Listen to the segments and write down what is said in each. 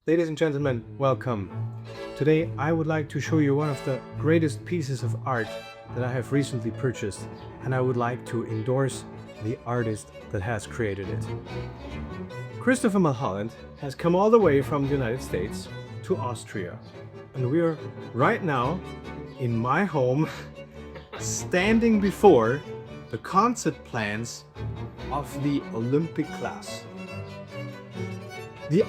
Ladies and gentlemen, welcome. Today I would like to show you one of the greatest pieces of art that I have recently purchased, and I would like to endorse the artist that has created it. Christopher Mulholland has come all the way from the United States to Austria, and we are right now in my home standing before the concept plans of the Olympic class. The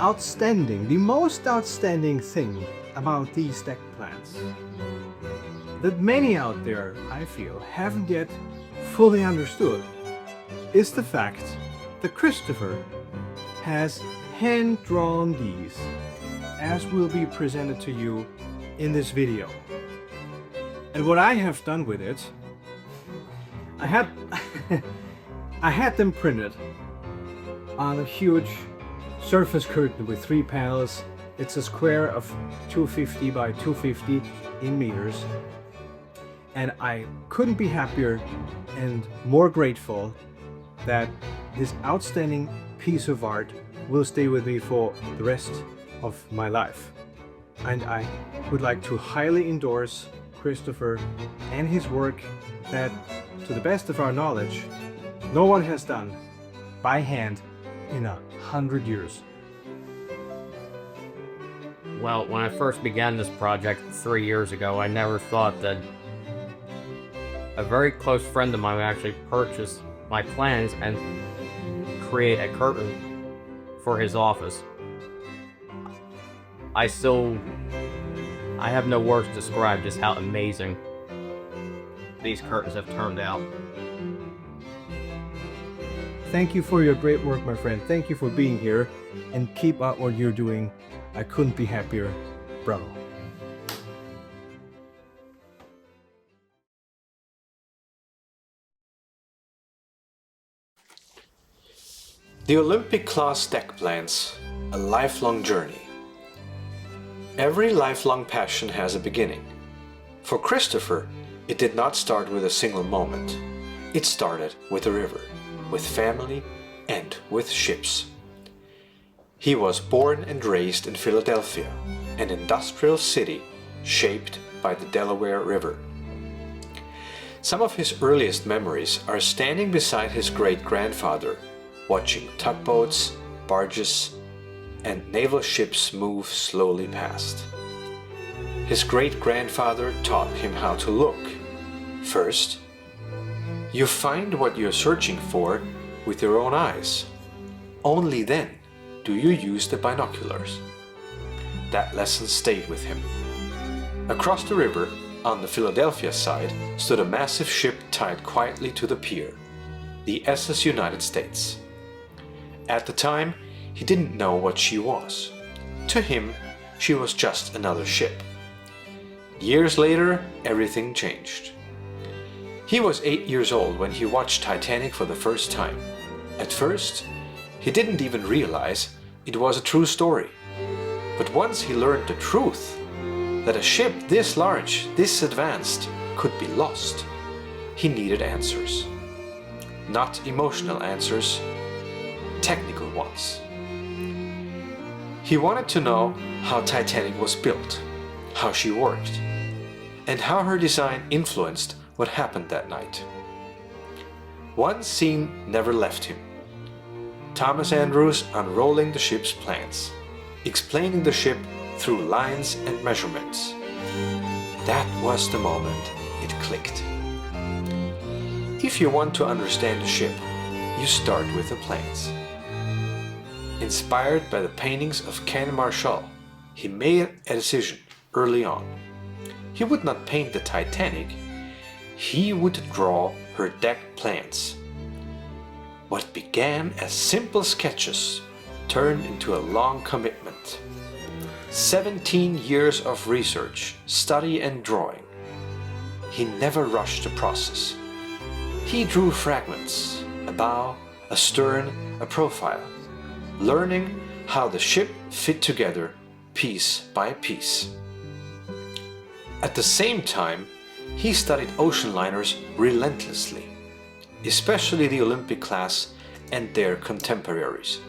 most outstanding thing about these deck plans that many out there, I feel, haven't yet fully understood is the fact that Christopher has hand-drawn these, as will be presented to you in this video. And what I have done with it, I had them printed on a huge surface curtain with 3 panels. It's a square of 250 by 250 in meters, and I couldn't be happier and more grateful that this outstanding piece of art will stay with me for the rest of my life. And I would like to highly endorse Christopher and his work that, to the best of our knowledge, no one has done by hand in 100 years. Well, when I first began this project 3 years ago, I never thought that a very close friend of mine would actually purchase my plans and create a curtain for his office. I have no words to describe just how amazing these curtains have turned out. Thank you for your great work, my friend. Thank you for being here, and keep up what you're doing. I couldn't be happier. Bravo. The Olympic class deck plans, a lifelong journey. Every lifelong passion has a beginning. For Christopher, it did not start with a single moment. It started with a river, with family, and with ships. He was born and raised in Philadelphia, an industrial city shaped by the Delaware River. Some of his earliest memories are standing beside his great-grandfather, watching tugboats, barges, and naval ships move slowly past. His great-grandfather taught him how to look. First, you find what you're searching for with your own eyes. Only then do you use the binoculars. That lesson stayed with him. Across the river, on the Philadelphia side, stood a massive ship tied quietly to the pier, the SS United States. At the time, he didn't know what she was. To him, she was just another ship. Years later, everything changed. He was 8 years old when he watched Titanic for the first time. At first, he didn't even realize it was a true story. But once he learned the truth, that a ship this large, this advanced, could be lost, he needed answers. Not emotional answers, technical ones. He wanted to know how Titanic was built, how she worked, and how her design influenced what happened that night. One scene never left him. Thomas Andrews unrolling the ship's plans, explaining the ship through lines and measurements. That was the moment it clicked. If you want to understand the ship, you start with the plans. Inspired by the paintings of Ken Marshall, he made a decision early on. He would not paint the Titanic, he would draw her deck plans. What began as simple sketches turned into a long commitment. 17 years of research, study and drawing. He never rushed the process. He drew fragments, a bow, a stern, a profile, learning how the ship fit together piece by piece. At the same time, he studied ocean liners relentlessly, especially the Olympic class and their contemporaries.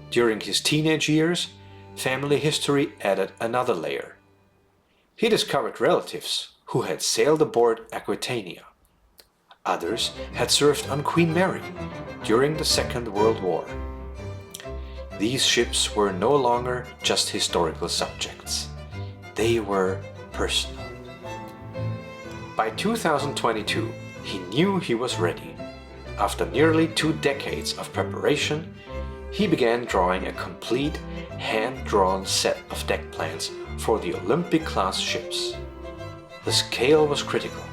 During his teenage years, family history added another layer. He discovered relatives who had sailed aboard Aquitania. Others had served on Queen Mary during the Second World War. These ships were no longer just historical subjects. They were personal. By 2022, he knew he was ready. After nearly 2 decades of preparation, he began drawing a complete, hand-drawn set of deck plans for the Olympic-class ships. The scale was critical.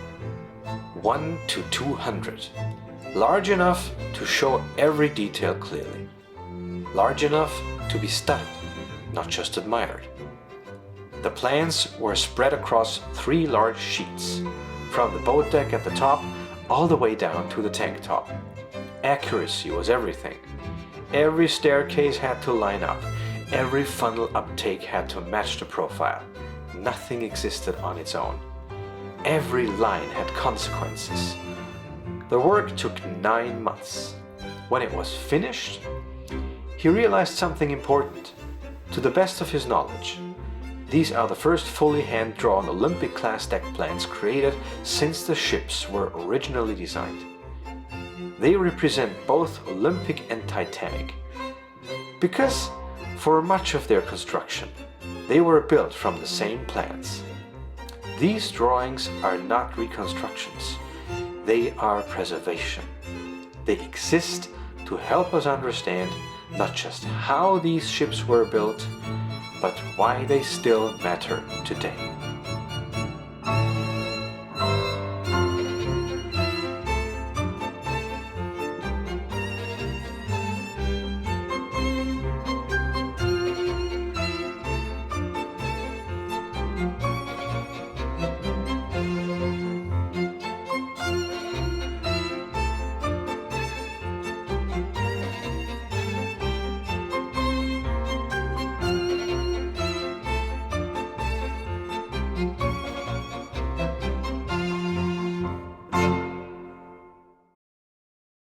1 to 200. Large enough to show every detail clearly. Large enough to be studied, not just admired. The plans were spread across 3 large sheets, from the boat deck at the top all the way down to the tank top. Accuracy was everything. Every staircase had to line up. Every funnel uptake had to match the profile. Nothing existed on its own. Every line had consequences. The work took 9 months. When it was finished, he realized something important. To the best of his knowledge, these are the first fully hand-drawn Olympic-class deck plans created since the ships were originally designed. They represent both Olympic and Titanic, because for much of their construction, they were built from the same plans. These drawings are not reconstructions, they are preservation. They exist to help us understand not just how these ships were built, but why they still matter today.